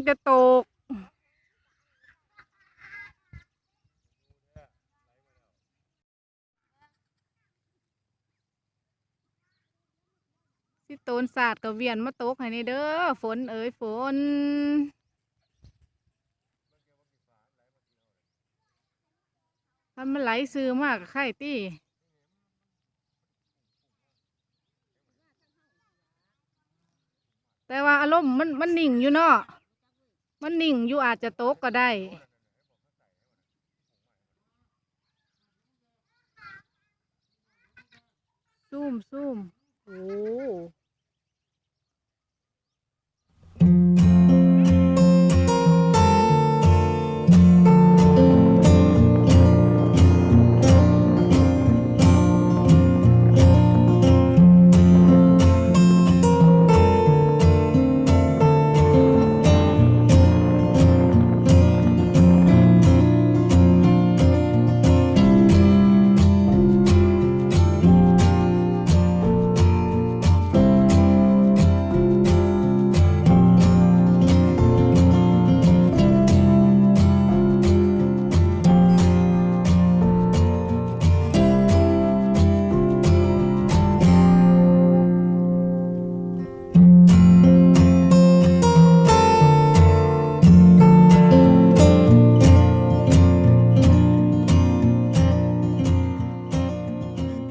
จะตกสิโตนศาสตร์กับเวียนมาตกให้นี่เด้อฝนเอ๋ยฝนถ้ามันไหลซื้อมากกับไข่ตี้แต่ว่าอารมณ์มันนิ่งอยู่เนาะมันนิ่งอยู่อาจจะตกก็ได้ซูมโอ้